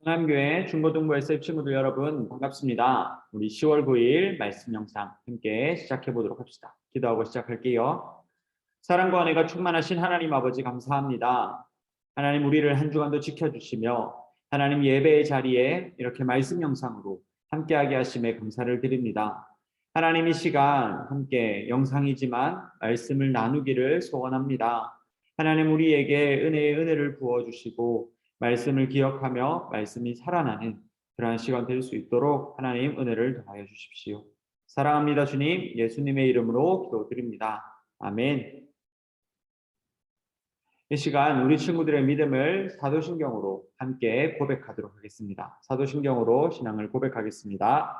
하남교회 중고등부 SF 친구들 여러분 반갑습니다. 우리 10월 9일 말씀 영상 함께 시작해 보도록 합시다. 기도하고 시작할게요. 사랑과 은혜가 충만하신 하나님 아버지 감사합니다. 하나님 우리를 한 주간도 지켜주시며 하나님 예배의 자리에 이렇게 말씀 영상으로 함께하게 하심에 감사를 드립니다. 하나님 이 시간 함께 영상이지만 말씀을 나누기를 소원합니다. 하나님 우리에게 은혜의 은혜를 부어주시고 말씀을 기억하며 말씀이 살아나는 그러한 시간 될 수 있도록 하나님 은혜를 더하여 주십시오. 사랑합니다 주님, 예수님의 이름으로 기도드립니다. 아멘. 이 시간 우리 친구들의 믿음을 사도신경으로 함께 고백하도록 하겠습니다. 사도신경으로 신앙을 고백하겠습니다.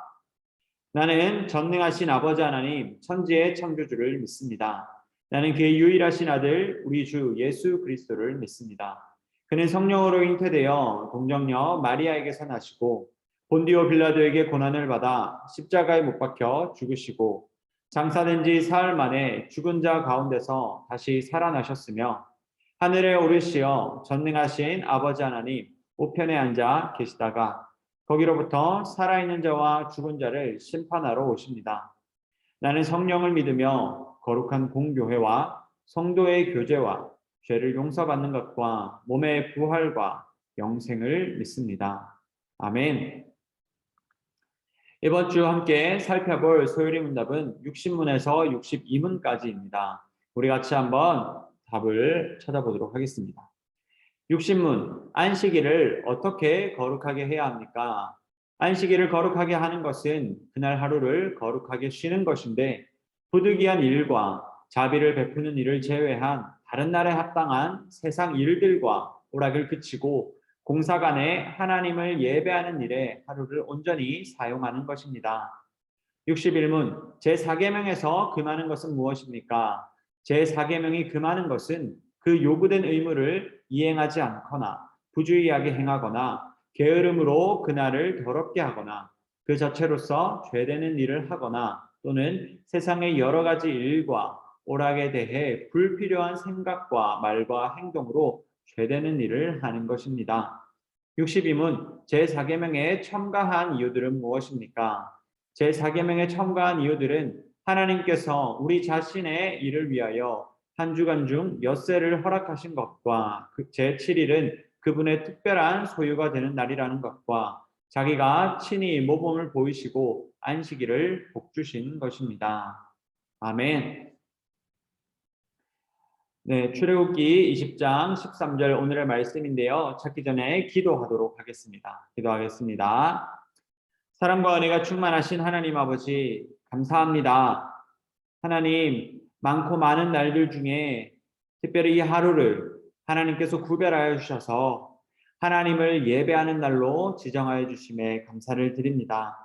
나는 전능하신 아버지 하나님 천지의 창조주를 믿습니다. 나는 그의 유일하신 아들 우리 주 예수 그리스도를 믿습니다. 그는 성령으로 잉태되어 동정녀 마리아에게서 나시고 본디오 빌라도에게 고난을 받아 십자가에 못 박혀 죽으시고 장사된 지 사흘 만에 죽은 자 가운데서 다시 살아나셨으며 하늘에 오르시어 전능하신 아버지 하나님 우편에 앉아 계시다가 거기로부터 살아있는 자와 죽은 자를 심판하러 오십니다. 나는 성령을 믿으며 거룩한 공교회와 성도의 교제와 죄를 용서받는 것과 몸의 부활과 영생을 믿습니다. 아멘. 이번 주 함께 살펴볼 소요리 문답은 60문에서 62문까지입니다. 우리 같이 한번 답을 찾아보도록 하겠습니다. 60문, 안식일을 어떻게 거룩하게 해야 합니까? 안식일을 거룩하게 하는 것은 그날 하루를 거룩하게 쉬는 것인데 부득이한 일과 자비를 베푸는 일을 제외한 다른 날에 합당한 세상 일들과 오락을 그치고 공사간에 하나님을 예배하는 일에 하루를 온전히 사용하는 것입니다. 61문, 제4계명에서 금하는 것은 무엇입니까? 제4계명이 금하는 것은 그 요구된 의무를 이행하지 않거나 부주의하게 행하거나 게으름으로 그날을 더럽게 하거나 그 자체로서 죄되는 일을 하거나 또는 세상의 여러 가지 일과 오락에 대해 불필요한 생각과 말과 행동으로 죄되는 일을 하는 것입니다. 62문, 제4계명에 첨가한 이유들은 무엇입니까? 제4계명에 첨가한 이유들은 하나님께서 우리 자신의 일을 위하여 한 주간 중 엿새를 허락하신 것과 제7일은 그분의 특별한 소유가 되는 날이라는 것과 자기가 친히 모범을 보이시고 안식일을 복주신 것입니다. 아멘. 네, 출애굽기 20장 13절 오늘의 말씀인데요. 찾기 전에 기도하도록 하겠습니다. 기도하겠습니다. 사랑과 은혜가 충만하신 하나님 아버지 감사합니다. 하나님 많고 많은 날들 중에 특별히 이 하루를 하나님께서 구별하여 주셔서 하나님을 예배하는 날로 지정하여 주심에 감사를 드립니다.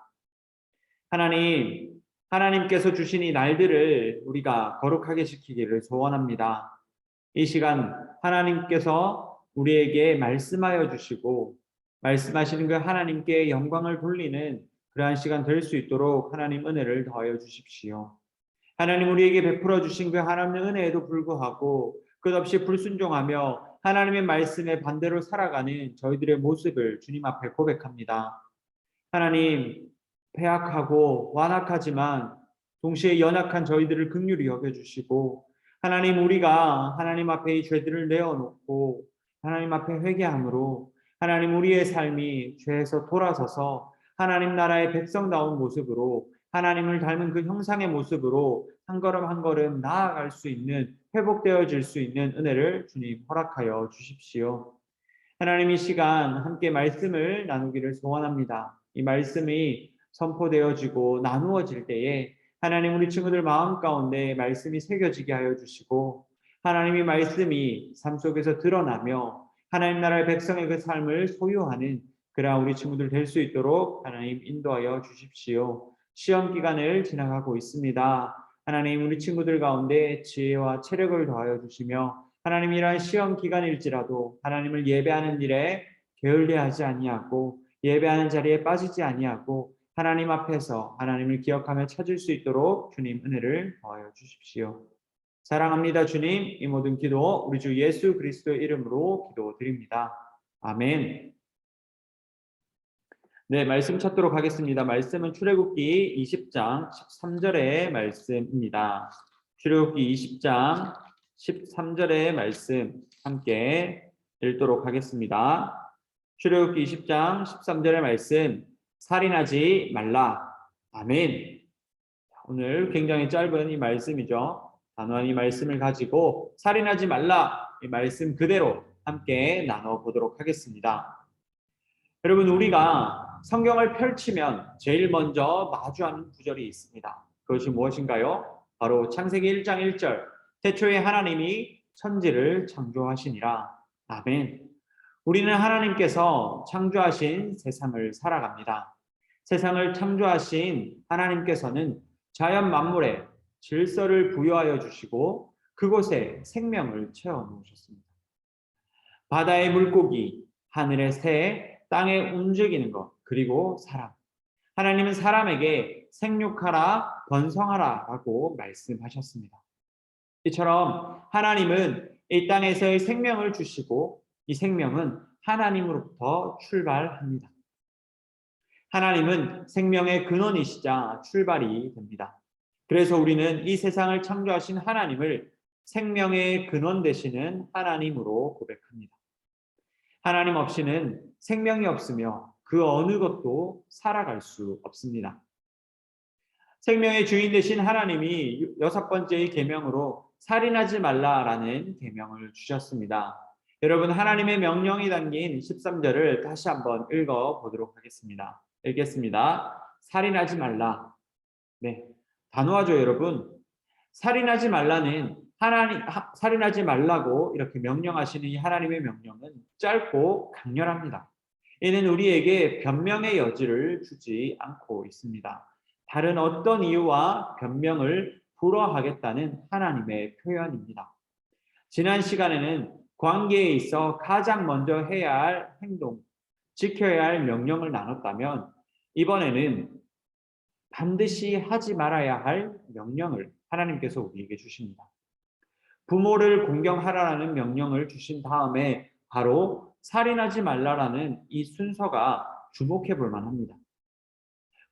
하나님, 하나님께서 주신 이 날들을 우리가 거룩하게 지키기를 소원합니다. 이 시간 하나님께서 우리에게 말씀하여 주시고 말씀하시는 그 하나님께 영광을 돌리는 그러한 시간 될 수 있도록 하나님 은혜를 더하여 주십시오. 하나님 우리에게 베풀어 주신 그 하나님의 은혜에도 불구하고 끝없이 불순종하며 하나님의 말씀에 반대로 살아가는 저희들의 모습을 주님 앞에 고백합니다. 하나님 패악하고 완악하지만 동시에 연약한 저희들을 긍휼히 여겨주시고 하나님 우리가 하나님 앞에 이 죄들을 내어놓고 하나님 앞에 회개함으로 하나님 우리의 삶이 죄에서 돌아서서 하나님 나라의 백성다운 모습으로 하나님을 닮은 그 형상의 모습으로 한 걸음 한 걸음 나아갈 수 있는 회복되어질 수 있는 은혜를 주님 허락하여 주십시오. 하나님 이 시간 함께 말씀을 나누기를 소원합니다. 이 말씀이 선포되어지고 나누어질 때에 하나님 우리 친구들 마음 가운데 말씀이 새겨지게 하여 주시고 하나님의 말씀이 삶 속에서 드러나며 하나님 나라의 백성의 그 삶을 소유하는 그러한 우리 친구들 될 수 있도록 하나님 인도하여 주십시오. 시험 기간을 지나가고 있습니다. 하나님 우리 친구들 가운데 지혜와 체력을 더하여 주시며 하나님 이러한 시험 기간일지라도 하나님을 예배하는 일에 게을리하지 아니하고 예배하는 자리에 빠지지 아니하고 하나님 앞에서 하나님을 기억하며 찾을 수 있도록 주님 은혜를 더하여 주십시오. 사랑합니다 주님. 이 모든 기도 우리 주 예수 그리스도의 이름으로 기도드립니다. 아멘. 네, 말씀 찾도록 하겠습니다. 말씀은 출애굽기 20장 13절의 말씀입니다. 출애굽기 20장 13절의 말씀 함께 읽도록 하겠습니다. 출애굽기 20장 13절의 말씀, 살인하지 말라. 아멘. 오늘 굉장히 짧은 이 말씀이죠. 단호한 이 말씀을 가지고 살인하지 말라, 이 말씀 그대로 함께 나눠보도록 하겠습니다. 여러분, 우리가 성경을 펼치면 제일 먼저 마주하는 구절이 있습니다. 그것이 무엇인가요? 바로 창세기 1장 1절. 태초에 하나님이 천지를 창조하시니라. 아멘. 우리는 하나님께서 창조하신 세상을 살아갑니다. 세상을 창조하신 하나님께서는 자연 만물에 질서를 부여하여 주시고 그곳에 생명을 채워 놓으셨습니다. 바다의 물고기, 하늘의 새, 땅에 움직이는 것, 그리고 사람. 하나님은 사람에게 생육하라, 번성하라 라고 말씀하셨습니다. 이처럼 하나님은 이 땅에서의 생명을 주시고 이 생명은 하나님으로부터 출발합니다. 하나님은 생명의 근원이시자 출발이 됩니다. 그래서 우리는 이 세상을 창조하신 하나님을 생명의 근원 되시는 하나님으로 고백합니다. 하나님 없이는 생명이 없으며 그 어느 것도 살아갈 수 없습니다. 생명의 주인 되신 하나님이 6번째의 계명으로 살인하지 말라라는 계명을 주셨습니다. 여러분, 하나님의 명령이 담긴 13절을 다시 한번 읽어보도록 하겠습니다. 읽겠습니다. 살인하지 말라. 네, 단호하죠, 여러분. 살인하지 말라는 살인하지 말라고 이렇게 명령하시는 이 하나님의 명령은 짧고 강렬합니다. 이는 우리에게 변명의 여지를 주지 않고 있습니다. 다른 어떤 이유와 변명을 불허하겠다는 하나님의 표현입니다. 지난 시간에는 관계에 있어 가장 먼저 해야 할 행동, 지켜야 할 명령을 나눴다면 이번에는 반드시 하지 말아야 할 명령을 하나님께서 우리에게 주십니다. 부모를 공경하라는 명령을 주신 다음에 바로 살인하지 말라라는 이 순서가 주목해 볼 만합니다.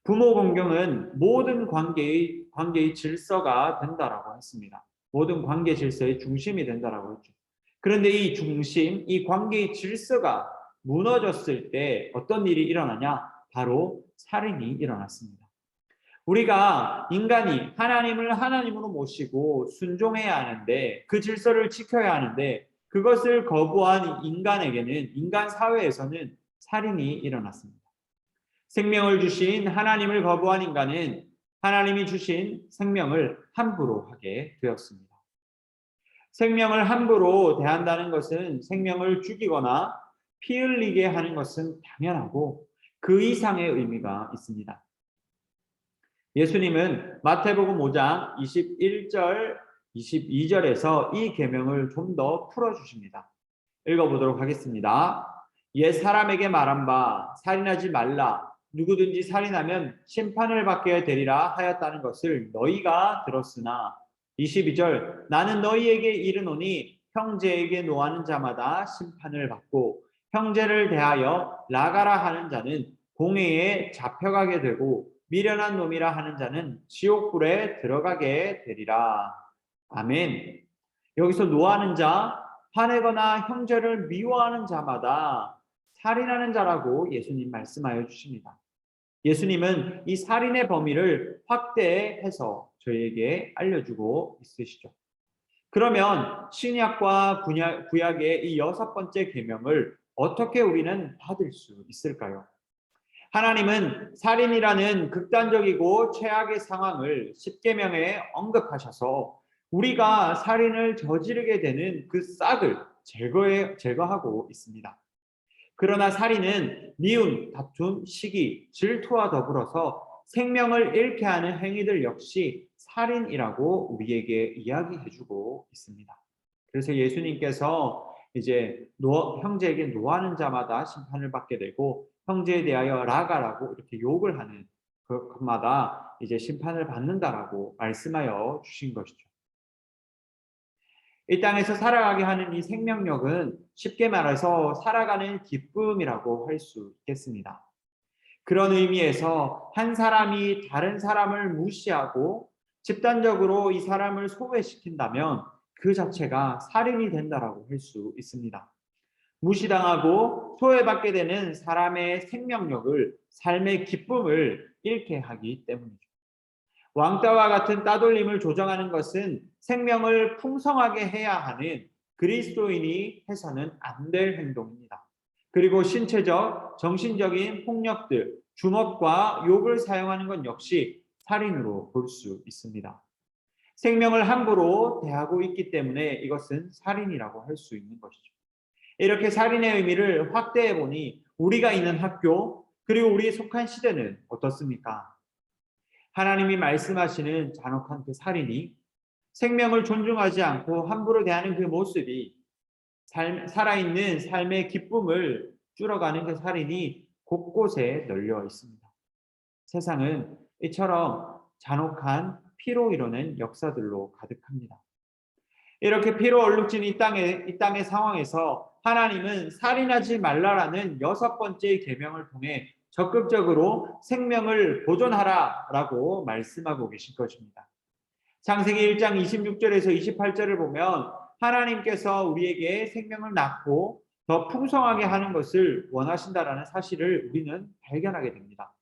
부모 공경은 모든 관계의 질서가 된다라고 했습니다. 모든 관계 질서의 중심이 된다라고 했죠. 그런데 이 중심, 이 관계의 질서가 무너졌을 때 어떤 일이 일어나냐? 바로 살인이 일어났습니다. 우리가 인간이 하나님을 하나님으로 모시고 순종해야 하는데 그 질서를 지켜야 하는데 그것을 거부한 인간에게는 인간 사회에서는 살인이 일어났습니다. 생명을 주신 하나님을 거부한 인간은 하나님이 주신 생명을 함부로 하게 되었습니다. 생명을 함부로 대한다는 것은 생명을 죽이거나 피 흘리게 하는 것은 당연하고 그 이상의 의미가 있습니다. 예수님은 마태복음 5장 21절, 22절에서 이 계명을 좀 더 풀어주십니다. 읽어보도록 하겠습니다. 옛 사람에게 말한 바 살인하지 말라. 누구든지 살인하면 심판을 받게 되리라 하였다는 것을 너희가 들었으나 22절 나는 너희에게 이르노니 형제에게 노하는 자마다 심판을 받고 형제를 대하여 나가라 하는 자는 공회에 잡혀가게 되고 미련한 놈이라 하는 자는 지옥불에 들어가게 되리라. 아멘. 여기서 노하는 자, 화내거나 형제를 미워하는 자마다 살인하는 자라고 예수님 말씀하여 주십니다. 예수님은 이 살인의 범위를 확대해서 저희에게 알려주고 있으시죠. 그러면 신약과 구약의 이 6번째 계명을 어떻게 우리는 받을 수 있을까요? 하나님은 살인이라는 극단적이고 최악의 상황을 십계명에 언급하셔서 우리가 살인을 저지르게 되는 그 싹을 제거하고 있습니다. 그러나 살인은 미움, 다툼, 시기, 질투와 더불어서 생명을 잃게 하는 행위들 역시 살인이라고 우리에게 이야기해주고 있습니다. 그래서 예수님께서 이제 형제에게 노하는 자마다 심판을 받게 되고 형제에 대하여 라가라고 이렇게 욕을 하는 그것마다 이제 심판을 받는다라고 말씀하여 주신 것이죠. 이 땅에서 살아가게 하는 이 생명력은 쉽게 말해서 살아가는 기쁨이라고 할 수 있겠습니다. 그런 의미에서 한 사람이 다른 사람을 무시하고 집단적으로 이 사람을 소외시킨다면 그 자체가 살인이 된다라고 할 수 있습니다. 무시당하고 소외받게 되는 사람의 생명력을, 삶의 기쁨을 잃게 하기 때문이죠. 왕따와 같은 따돌림을 조정하는 것은 생명을 풍성하게 해야 하는 그리스도인이 해서는 안 될 행동입니다. 그리고 신체적, 정신적인 폭력들, 주먹과 욕을 사용하는 것 역시 살인으로 볼 수 있습니다. 생명을 함부로 대하고 있기 때문에 이것은 살인이라고 할 수 있는 것이죠. 이렇게 살인의 의미를 확대해 보니 우리가 있는 학교, 그리고 우리 속한 시대는 어떻습니까? 하나님이 말씀하시는 잔혹한 그 살인이, 생명을 존중하지 않고 함부로 대하는 그 모습이, 살아있는 삶의 기쁨을 줄여가는 그 살인이 곳곳에 널려 있습니다. 세상은 이처럼 잔혹한 피로 이루는 역사들로 가득합니다. 이렇게 피로 얼룩진 이 땅의 상황에서 하나님은 살인하지 말라라는 6번째 계명을 통해 적극적으로 생명을 보존하라라고 말씀하고 계신 것입니다. 창세기 1장 26절에서 28절을 보면 하나님께서 우리에게 생명을 낳고 더 풍성하게 하는 것을 원하신다라는 사실을 우리는 발견하게 됩니다.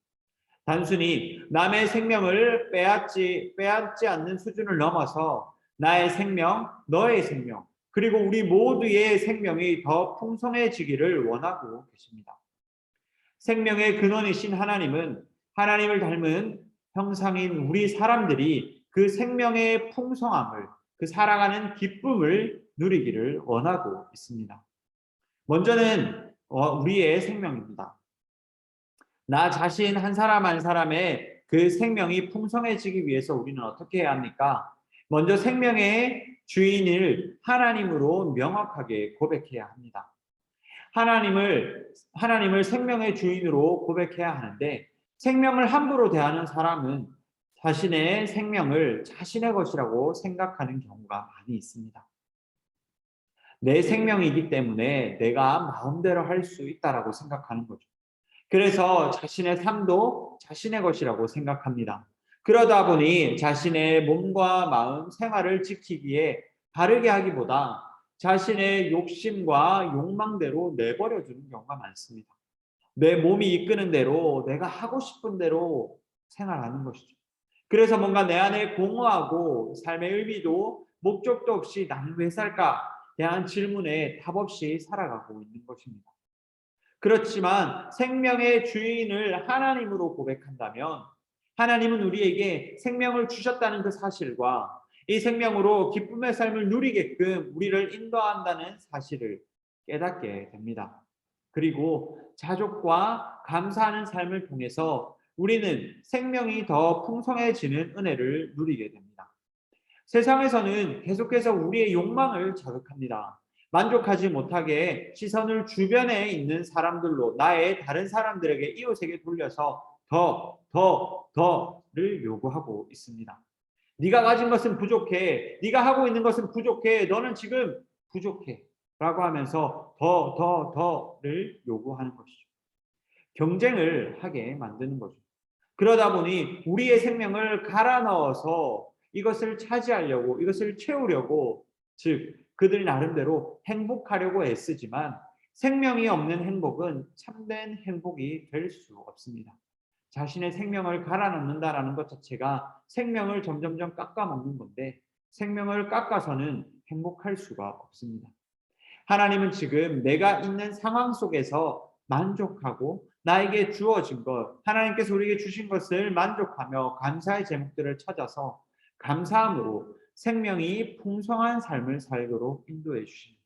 단순히 남의 생명을 빼앗지 않는 수준을 넘어서 나의 생명, 너의 생명, 그리고 우리 모두의 생명이 더 풍성해지기를 원하고 계십니다. 생명의 근원이신 하나님은 하나님을 닮은 형상인 우리 사람들이 그 생명의 풍성함을, 그 살아가는 기쁨을 누리기를 원하고 있습니다. 먼저는 우리의 생명입니다. 나 자신 한 사람 한 사람의 그 생명이 풍성해지기 위해서 우리는 어떻게 해야 합니까? 먼저 생명의 주인을 하나님으로 명확하게 고백해야 합니다. 하나님을 생명의 주인으로 고백해야 하는데, 생명을 함부로 대하는 사람은 자신의 생명을 자신의 것이라고 생각하는 경우가 많이 있습니다. 내 생명이기 때문에 내가 마음대로 할 수 있다라고 생각하는 거죠. 그래서 자신의 삶도 자신의 것이라고 생각합니다. 그러다 보니 자신의 몸과 마음, 생활을 지키기에 바르게 하기보다 자신의 욕심과 욕망대로 내버려두는 경우가 많습니다. 내 몸이 이끄는 대로, 내가 하고 싶은 대로 생활하는 것이죠. 그래서 뭔가 내 안에 공허하고 삶의 의미도 목적도 없이 나는 왜 살까? 대한 질문에 답 없이 살아가고 있는 것입니다. 그렇지만 생명의 주인을 하나님으로 고백한다면 하나님은 우리에게 생명을 주셨다는 그 사실과 이 생명으로 기쁨의 삶을 누리게끔 우리를 인도한다는 사실을 깨닫게 됩니다. 그리고 자족과 감사하는 삶을 통해서 우리는 생명이 더 풍성해지는 은혜를 누리게 됩니다. 세상에서는 계속해서 우리의 욕망을 자극합니다. 만족하지 못하게 시선을 주변에 있는 사람들로, 나의 다른 사람들에게, 이웃에게 돌려서 더를 요구하고 있습니다. 네가 가진 것은 부족해, 네가 하고 있는 것은 부족해, 너는 지금 부족해 라고 하면서 더를 요구하는 것이죠. 경쟁을 하게 만드는 거죠. 그러다 보니 우리의 생명을 갈아 넣어서 이것을 차지하려고, 이것을 채우려고, 즉 그들 나름대로 행복하려고 애쓰지만 생명이 없는 행복은 참된 행복이 될 수 없습니다. 자신의 생명을 갈아 넣는다라는 것 자체가 생명을 점점점 깎아먹는 건데, 생명을 깎아서는 행복할 수가 없습니다. 하나님은 지금 내가 있는 상황 속에서 만족하고 나에게 주어진 것, 하나님께서 우리에게 주신 것을 만족하며 감사의 제목들을 찾아서 감사함으로 생명이 풍성한 삶을 살도록 인도해 주십니다.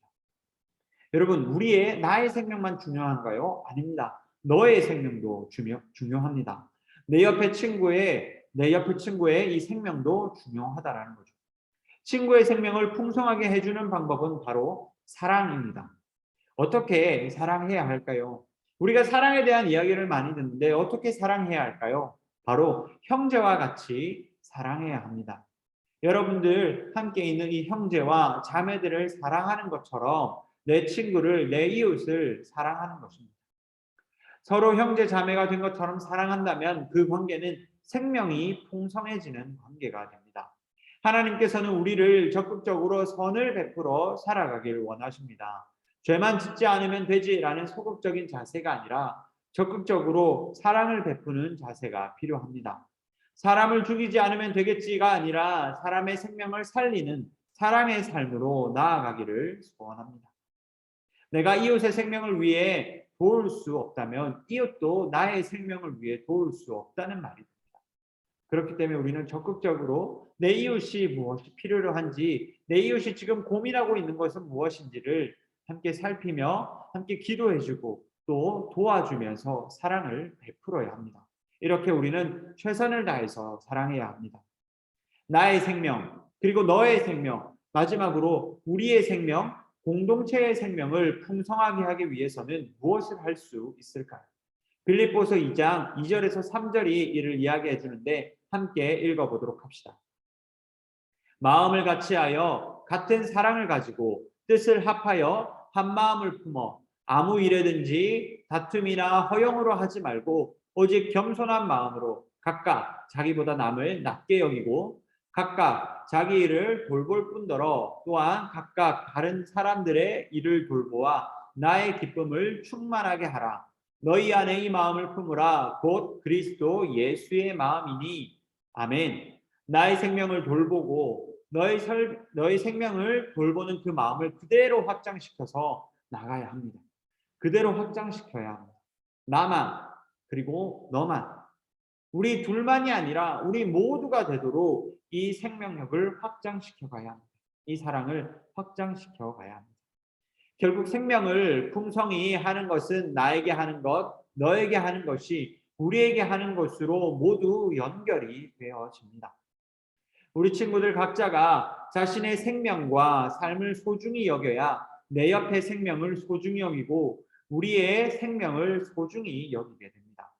여러분, 나의 생명만 중요한가요? 아닙니다. 너의 생명도 중요합니다. 내 옆에 친구의 이 생명도 중요하다라는 거죠. 친구의 생명을 풍성하게 해주는 방법은 바로 사랑입니다. 어떻게 사랑해야 할까요? 우리가 사랑에 대한 이야기를 많이 듣는데 어떻게 사랑해야 할까요? 바로 형제와 같이 사랑해야 합니다. 여러분들 함께 있는 이 형제와 자매들을 사랑하는 것처럼 내 친구를, 내 이웃을 사랑하는 것입니다. 서로 형제 자매가 된 것처럼 사랑한다면 그 관계는 생명이 풍성해지는 관계가 됩니다. 하나님께서는 우리를 적극적으로 선을 베풀어 살아가기를 원하십니다. 죄만 짓지 않으면 되지라는 소극적인 자세가 아니라 적극적으로 사랑을 베푸는 자세가 필요합니다. 사람을 죽이지 않으면 되겠지가 아니라 사람의 생명을 살리는 사랑의 삶으로 나아가기를 소원합니다. 내가 이웃의 생명을 위해 도울 수 없다면 이웃도 나의 생명을 위해 도울 수 없다는 말입니다. 그렇기 때문에 우리는 적극적으로 내 이웃이 무엇이 필요로 한지, 내 이웃이 지금 고민하고 있는 것은 무엇인지를 함께 살피며 함께 기도해주고 또 도와주면서 사랑을 베풀어야 합니다. 이렇게 우리는 최선을 다해서 사랑해야 합니다. 나의 생명, 그리고 너의 생명, 마지막으로 우리의 생명, 공동체의 생명을 풍성하게 하기 위해서는 무엇을 할 수 있을까요? 빌립보서 2장 2절에서 3절이 이를 이야기해 주는데 함께 읽어보도록 합시다. 마음을 같이하여 같은 사랑을 가지고 뜻을 합하여 한 마음을 품어 아무 일에든지 다툼이나 허용으로 하지 말고 오직 겸손한 마음으로 각각 자기보다 남을 낮게 여기고 각각 자기 일을 돌볼 뿐더러 또한 각각 다른 사람들의 일을 돌보아 나의 기쁨을 충만하게 하라. 너희 안에 이 마음을 품으라. 곧 그리스도 예수의 마음이니. 아멘. 나의 생명을 돌보고 너의 생명을 돌보는 그 마음을 그대로 확장시켜서 나가야 합니다. 그대로 확장시켜야 합니다. 나만 그리고 너만 우리 둘만이 아니라 우리 모두가 되도록 이 생명력을 확장시켜 가야 합니다. 이 사랑을 확장시켜 가야 합니다. 결국 생명을 풍성히 하는 것은 나에게 하는 것, 너에게 하는 것이 우리에게 하는 것으로 모두 연결이 되어집니다. 우리 친구들 각자가 자신의 생명과 삶을 소중히 여겨야 내 옆의 생명을 소중히 여기고 우리의 생명을 소중히 여기게 됩니다.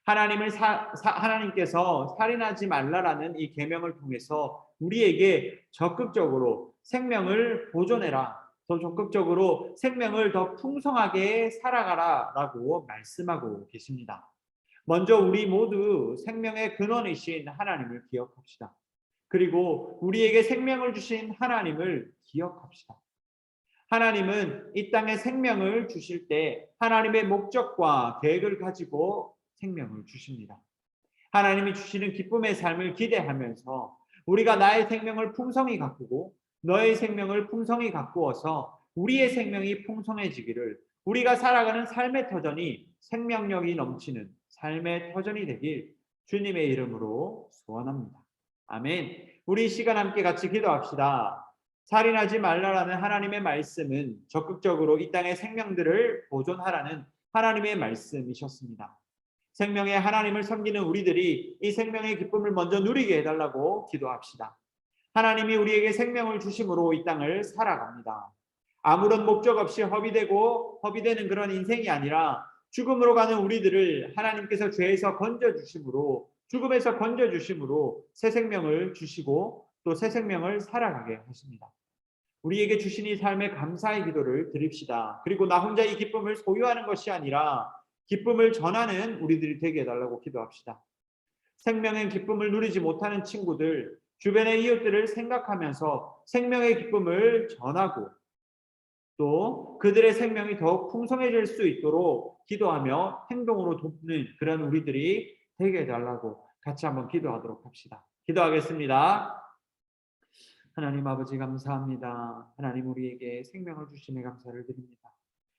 하나님께서 살인하지 말라라는 이 계명을 통해서 우리에게 적극적으로 생명을 보존해라, 더 적극적으로 생명을 더 풍성하게 살아가라라고 말씀하고 계십니다. 먼저 우리 모두 생명의 근원이신 하나님을 기억합시다. 그리고 우리에게 생명을 주신 하나님을 기억합시다. 하나님은 이 땅에 생명을 주실 때 하나님의 목적과 계획을 가지고 생명을 주십니다. 하나님이 주시는 기쁨의 삶을 기대하면서 우리가 나의 생명을 풍성히 가꾸고 너의 생명을 풍성히 가꾸어서 우리의 생명이 풍성해지기를, 우리가 살아가는 삶의 터전이 생명력이 넘치는 삶의 터전이 되길 주님의 이름으로 소원합니다. 아멘. 우리 이 시간 함께 같이 기도합시다. 살인하지 말라라는 하나님의 말씀은 적극적으로 이 땅의 생명들을 보존하라는 하나님의 말씀이셨습니다. 생명의 하나님을 섬기는 우리들이 이 생명의 기쁨을 먼저 누리게 해달라고 기도합시다. 하나님이 우리에게 생명을 주심으로 이 땅을 살아갑니다. 아무런 목적 없이 허비되는 그런 인생이 아니라 죽음으로 가는 우리들을 하나님께서 죄에서 건져주심으로, 죽음에서 건져주심으로 새 생명을 주시고 또 새 생명을 살아가게 하십니다. 우리에게 주신 이 삶에 감사의 기도를 드립시다. 그리고 나 혼자 이 기쁨을 소유하는 것이 아니라 기쁨을 전하는 우리들이 되게 해달라고 기도합시다. 생명의 기쁨을 누리지 못하는 친구들, 주변의 이웃들을 생각하면서 생명의 기쁨을 전하고 또 그들의 생명이 더욱 풍성해질 수 있도록 기도하며 행동으로 돕는 그런 우리들이 되게 해달라고 같이 한번 기도하도록 합시다. 기도하겠습니다. 하나님 아버지 감사합니다. 하나님 우리에게 생명을 주심에 감사를 드립니다.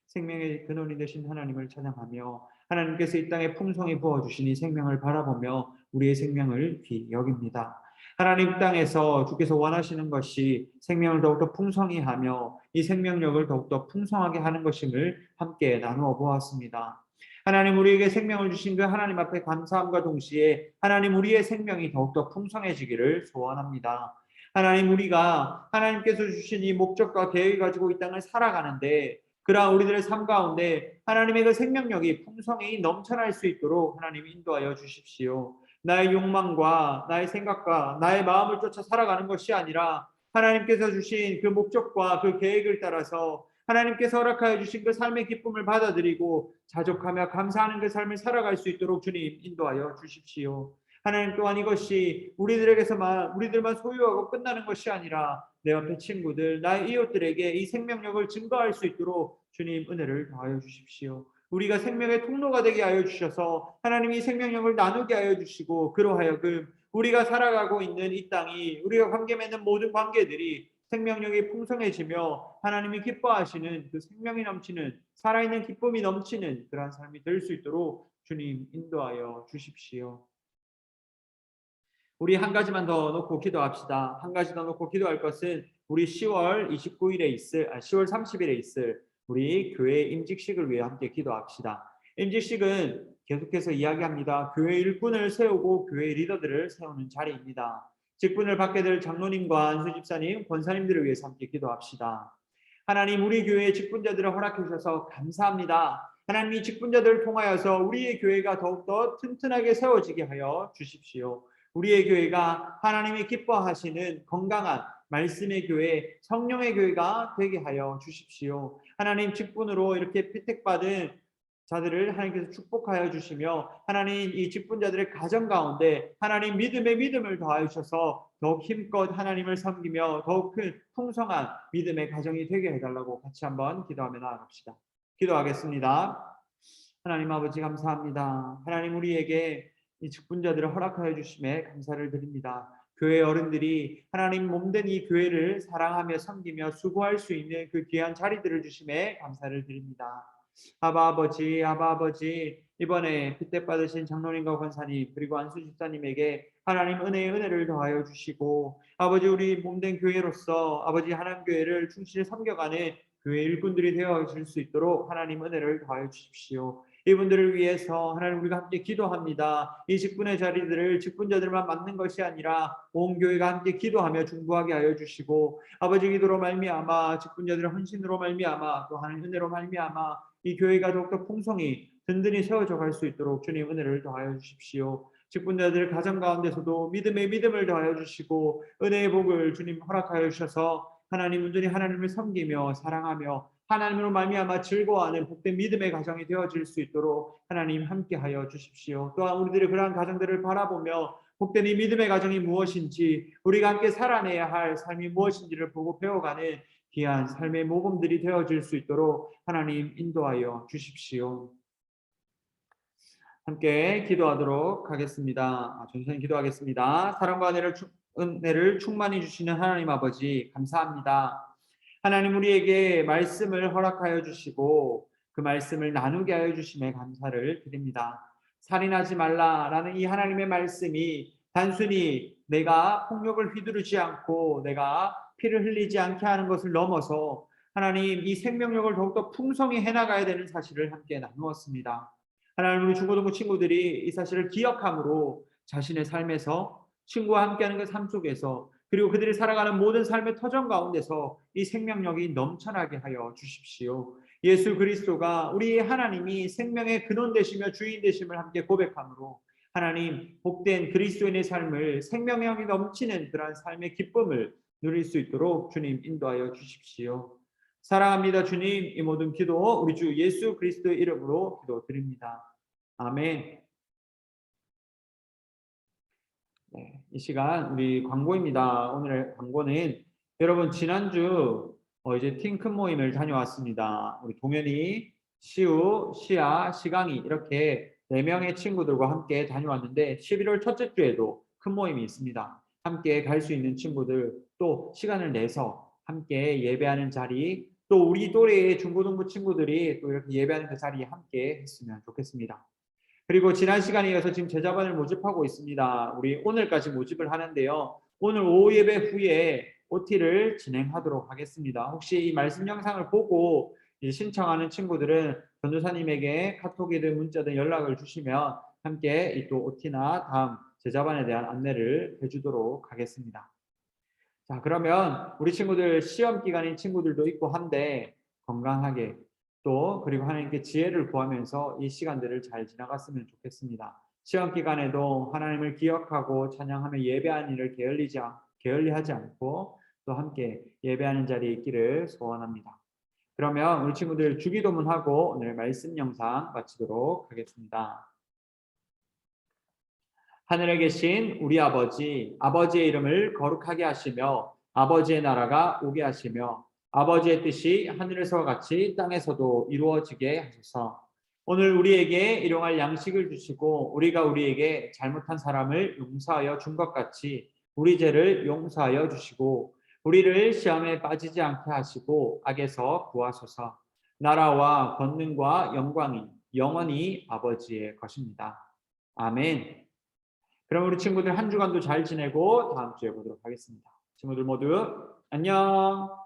생명의 근원이 되신 하나님을 찬양하며 하나님께서 이 땅에 풍성히 부어주신 이 생명을 바라보며 우리의 생명을 귀히 여깁니다. 하나님 땅에서 주께서 원하시는 것이 생명을 더욱더 풍성히 하며 이 생명력을 더욱더 풍성하게 하는 것임을 함께 나누어 보았습니다. 하나님 우리에게 생명을 주신 그 하나님 앞에 감사함과 동시에 하나님 우리의 생명이 더욱더 풍성해지기를 소원합니다. 하나님 우리가 하나님께서 주신 이 목적과 계획을 가지고 이 땅을 살아가는데 그러한 우리들의 삶 가운데 하나님의 그 생명력이 풍성히 넘쳐날 수 있도록 하나님 인도하여 주십시오. 나의 욕망과 나의 생각과 나의 마음을 쫓아 살아가는 것이 아니라 하나님께서 주신 그 목적과 그 계획을 따라서 하나님께서 허락하여 주신 그 삶의 기쁨을 받아들이고 자족하며 감사하는 그 삶을 살아갈 수 있도록 주님 인도하여 주십시오. 하나님 또한 이것이 우리들만 소유하고 끝나는 것이 아니라 내 옆에 친구들, 나의 이웃들에게 이 생명력을 증거할 수 있도록 주님 은혜를 더하여 주십시오. 우리가 생명의 통로가 되게 하여 주셔서 하나님이 생명력을 나누게 하여 주시고 그러하여금 우리가 살아가고 있는 이 땅이 우리가 관계 맺는 모든 관계들이 생명력이 풍성해지며 하나님이 기뻐하시는 그 생명이 넘치는 살아있는 기쁨이 넘치는 그러한 삶이 될 수 있도록 주님 인도하여 주십시오. 우리 한 가지만 더 놓고 기도합시다. 한 가지 더 놓고 기도할 것은 우리 10월 30일에 있을 우리 교회 임직식을 위해 함께 기도합시다. 임직식은 계속해서 이야기합니다. 교회 일꾼을 세우고 교회 리더들을 세우는 자리입니다. 직분을 받게 될 장로님과 안수 집사님, 권사님들을 위해서 함께 기도합시다. 하나님, 우리 교회의 직분자들을 허락해 주셔서 감사합니다. 하나님이 직분자들을 통하여서 우리의 교회가 더욱더 튼튼하게 세워지게 하여 주십시오. 우리의 교회가 하나님이 기뻐하시는 건강한 말씀의 교회, 성령의 교회가 되게 하여 주십시오. 하나님, 직분으로 이렇게 피택받은 자들을 하나님께서 축복하여 주시며 하나님, 이 직분자들의 가정 가운데 하나님 믿음의 믿음을 더하여 주셔서 더욱 힘껏 하나님을 섬기며 더욱 큰 풍성한 믿음의 가정이 되게 해달라고 같이 한번 기도하며 나아갑시다. 기도하겠습니다. 하나님 아버지 감사합니다. 하나님, 우리에게 이 직분자들을 허락하여 주심에 감사를 드립니다. 교회 어른들이 하나님 몸된 이 교회를 사랑하며 섬기며 수고할 수 있는 그 귀한 자리들을 주심에 감사를 드립니다. 아바 아버지, 이번에 핏대 받으신 장로님과 권사님 그리고 안수 집사님에게 하나님 은혜의 은혜를 더하여 주시고, 아버지 우리 몸된 교회로서 아버지 하나님 교회를 충실히 섬겨가는 교회 일꾼들이 되어질 수 있도록 하나님 은혜를 더하여 주십시오. 이분들을 위해서 하나님 우리가 함께 기도합니다. 이 직분의 자리들을 직분자들만 맡는 것이 아니라 온 교회가 함께 기도하며 중보하게 하여 주시고, 아버지 기도로 말미암아 직분자들의 헌신으로 말미암아 또 하나님 은혜로 말미암아 이 교회가 더욱더 풍성히 든든히 세워져 갈 수 있도록 주님 은혜를 더하여 주십시오. 직분자들 가정 가운데서도 믿음의 믿음을 더하여 주시고 은혜의 복을 주님 허락하여 주셔서 하나님 온전히 하나님을 섬기며 사랑하며 하나님으로 말미암아 즐거워하는 복된 믿음의 가정이 되어질 수 있도록 하나님 함께하여 주십시오. 또한 우리들의 그러한 가정들을 바라보며 복된 이 믿음의 가정이 무엇인지, 우리가 함께 살아내야 할 삶이 무엇인지를 보고 배워가는 귀한 삶의 모범들이 되어질 수 있도록 하나님 인도하여 주십시오. 함께 기도하도록 하겠습니다. 전선히 기도하겠습니다. 사랑과 은혜를 충만히 주시는 하나님 아버지 감사합니다. 하나님, 우리에게 말씀을 허락하여 주시고 그 말씀을 나누게 하여 주심에 감사를 드립니다. 살인하지 말라라는 이 하나님의 말씀이 단순히 내가 폭력을 휘두르지 않고 내가 피를 흘리지 않게 하는 것을 넘어서 하나님 이 생명력을 더욱더 풍성히 해나가야 되는 사실을 함께 나누었습니다. 하나님, 우리 중고등부 친구들이 이 사실을 기억함으로 자신의 삶에서 친구와 함께하는 그 삶 속에서 그리고 그들이 살아가는 모든 삶의 터전 가운데서 이 생명력이 넘쳐나게 하여 주십시오. 예수 그리스도가 우리 하나님이 생명의 근원 되시며 주인 되심을 함께 고백함으로 하나님 복된 그리스도인의 삶을 생명력이 넘치는 그러한 삶의 기쁨을 누릴 수 있도록 주님 인도하여 주십시오. 사랑합니다. 주님, 이 모든 기도 우리 주 예수 그리스도의 이름으로 기도드립니다. 아멘. 네, 이 시간 우리 광고입니다. 오늘의 광고는 여러분 지난주 이제 팀 큰 모임을 다녀왔습니다. 우리 동현이, 시우, 시아, 시강이 이렇게 4명의 친구들과 함께 다녀왔는데 11월 첫째 주에도 큰 모임이 있습니다. 함께 갈 수 있는 친구들 또 시간을 내서 함께 예배하는 자리, 또 우리 또래의 중고등부 친구들이 또 이렇게 예배하는 그 자리에 함께 했으면 좋겠습니다. 그리고 지난 시간에 이어서 지금 제자반을 모집하고 있습니다. 우리 오늘까지 모집을 하는데요. 오늘 오후 예배 후에 OT를 진행하도록 하겠습니다. 혹시 이 말씀 영상을 보고 신청하는 친구들은 전도사님에게 카톡이든 문자든 연락을 주시면 함께 또 OT나 다음 제자반에 대한 안내를 해주도록 하겠습니다. 자, 그러면 우리 친구들 시험 기간인 친구들도 있고 한데 건강하게 또 그리고 하나님께 지혜를 구하면서 이 시간들을 잘 지나갔으면 좋겠습니다. 시험 기간에도 하나님을 기억하고 찬양하며 예배하는 일을 게을리하지 않고 또 함께 예배하는 자리에 있기를 소원합니다. 그러면 우리 친구들 주기도문하고 오늘 말씀 영상 마치도록 하겠습니다. 하늘에 계신 우리 아버지, 아버지의 이름을 거룩하게 하시며 아버지의 나라가 오게 하시며 아버지의 뜻이 하늘에서와 같이 땅에서도 이루어지게 하소서. 오늘 우리에게 일용할 양식을 주시고 우리가 우리에게 잘못한 사람을 용서하여 준 것 같이 우리 죄를 용서하여 주시고 우리를 시험에 빠지지 않게 하시고 악에서 구하소서. 나라와 권능과 영광이 영원히 아버지의 것입니다. 아멘. 그럼 우리 친구들 한 주간도 잘 지내고 다음 주에 보도록 하겠습니다. 친구들 모두 안녕.